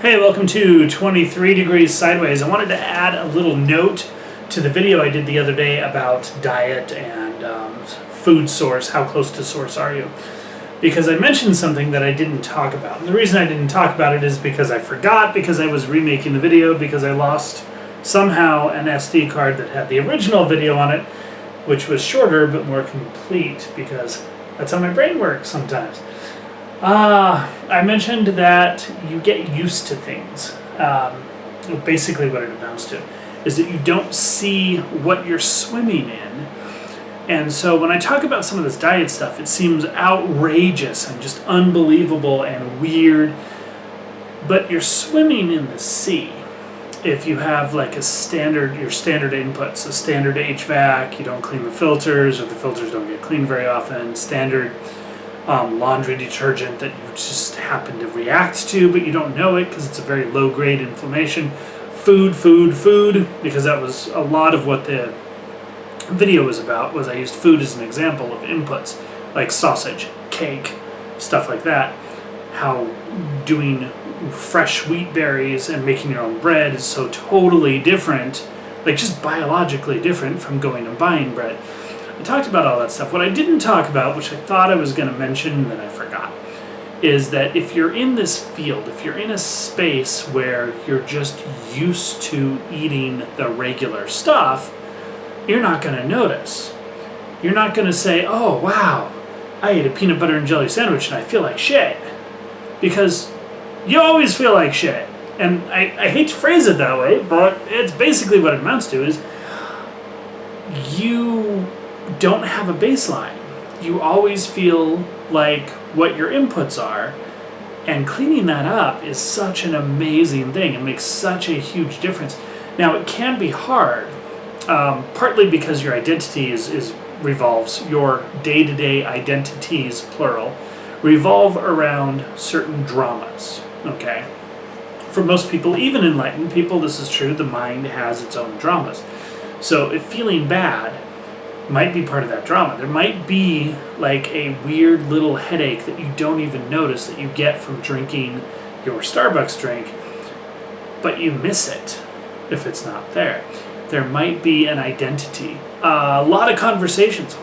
Hey, welcome to 23 Degrees Sideways. I wanted to add a little note to the video I did the other day about diet and food source. How close to source are you? Because I mentioned something that I didn't talk about. And the reason I didn't talk about it is because I forgot, because I was remaking the video, because I lost somehow an SD card that had the original video on it, which was shorter but more complete, because that's how my brain works sometimes. I mentioned that you get used to things. Basically what it amounts to is that you don't see what you're swimming in. And so when I talk about some of this diet stuff, it seems outrageous and just unbelievable and weird. But you're swimming in the sea. If you have like your standard inputs, a standard HVAC, you don't clean the filters, or the filters don't get cleaned very often, standard laundry detergent that you just happen to react to, but you don't know it because it's a very low-grade inflammation. Food, because that was a lot of what the video was about. Was I used food as an example of inputs, like sausage, cake, stuff like that. How doing fresh wheat berries and making your own bread is so totally different, like just biologically different from going and buying bread. I talked about all that stuff. What I didn't talk about, which I thought I was going to mention and then I forgot, is that if you're in this field, if you're in a space where you're just used to eating the regular stuff, you're not going to notice. You're not going to say, oh, wow, I ate a peanut butter and jelly sandwich and I feel like shit. Because you always feel like shit. And I hate to phrase it that way, but it's basically what it amounts to is you don't have a baseline. You always feel like what your inputs are, and cleaning that up is such an amazing thing. It makes such a huge difference. Now, it can be hard, partly because your identity revolves, your day-to-day identities, plural, revolve around certain dramas, okay? For most people, even enlightened people, this is true, the mind has its own dramas. So if feeling bad might be part of that drama. There might be like a weird little headache that you don't even notice that you get from drinking your Starbucks drink, but you miss it if it's not there. There might be an identity. A lot of conversations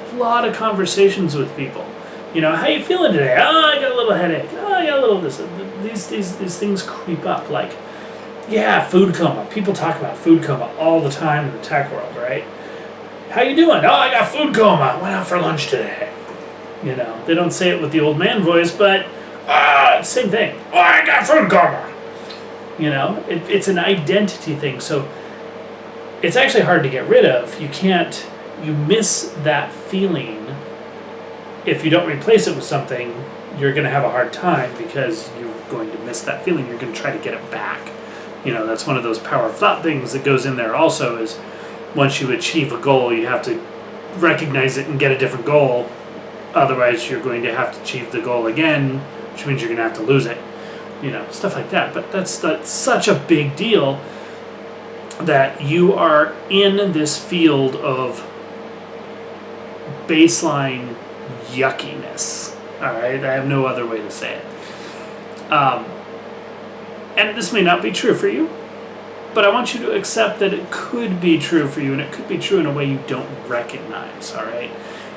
with people. You know, how you feeling today? Oh, I got a little headache. Oh, I got a little this. These things creep up. Like, yeah, food coma. People talk about food coma all the time in the tech world, right? How you doing? Oh, I got food coma. I went out for lunch today. You know, they don't say it with the old man voice, but same thing. Oh, I got food coma. You know, it's an identity thing. So it's actually hard to get rid of. You miss that feeling. If you don't replace it with something, you're going to have a hard time because you're going to miss that feeling. You're going to try to get it back. You know, that's one of those power of thought things that goes in there also is once you achieve a goal, you have to recognize it and get a different goal. Otherwise, you're going to have to achieve the goal again, which means you're going to have to lose it. You know, stuff like that. But that's such a big deal that you are in this field of baseline yuckiness. All right? I have no other way to say it. And this may not be true for you, but I want you to accept that it could be true for you, and it could be true in a way you don't recognize, all right?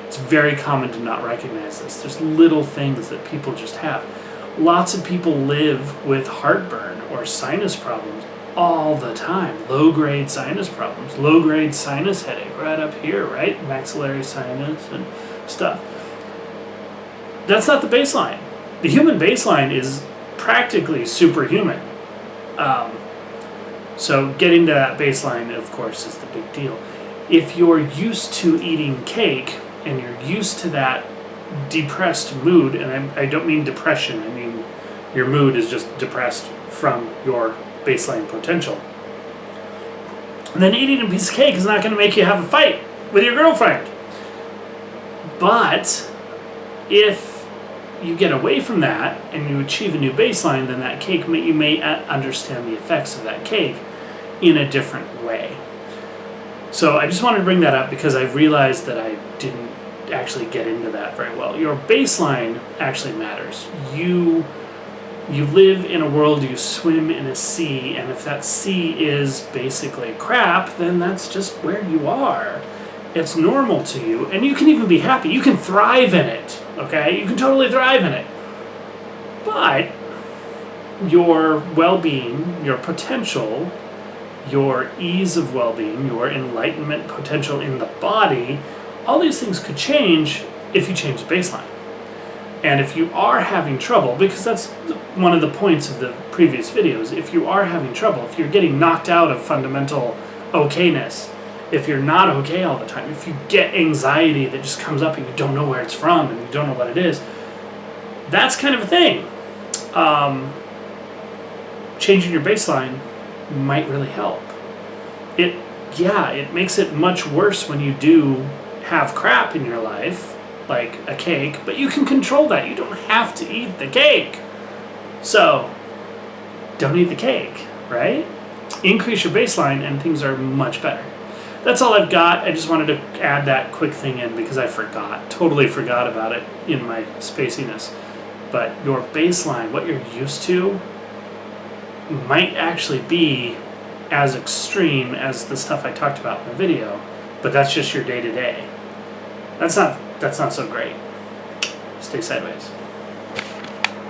It's very common to not recognize this. There's little things that people just have. Lots of people live with heartburn or sinus problems all the time. Low-grade sinus problems, low-grade sinus headache right up here, right? Maxillary sinus and stuff. That's not the baseline. The human baseline is practically superhuman. So getting to that baseline, of course, is the big deal. If you're used to eating cake and you're used to that depressed mood, and I don't mean depression, I mean your mood is just depressed from your baseline potential, then eating a piece of cake is not going to make you have a fight with your girlfriend. But if you get away from that and you achieve a new baseline, then that cake, you may understand the effects of that cake in a different way. So I just wanted to bring that up because I realized that I didn't actually get into that very well. Your baseline actually matters. You You live in a world, you swim in a sea, and if that sea is basically crap, then that's just where you are. It's normal to you, and you can even be happy. You can thrive in it, okay? You can totally thrive in it. But your well-being, your potential, your ease of well-being, your enlightenment potential in the body, all these things could change if you change the baseline. And if you are having trouble, because that's one of the points of the previous videos, if you are having trouble, if you're getting knocked out of fundamental okayness, if you're not okay all the time, if you get anxiety that just comes up and you don't know where it's from and you don't know what it is, that's kind of a thing. Changing your baseline might really help. It makes it much worse when you do have crap in your life, like a cake, but you can control that. You don't have to eat the cake. So, don't eat the cake, right? Increase your baseline and things are much better. That's all I've got. I just wanted to add that quick thing in because I totally forgot about it in my spaciness. But your baseline, what you're used to, might actually be as extreme as the stuff I talked about in the video, but that's just your day-to-day. That's not so great. Stay sideways.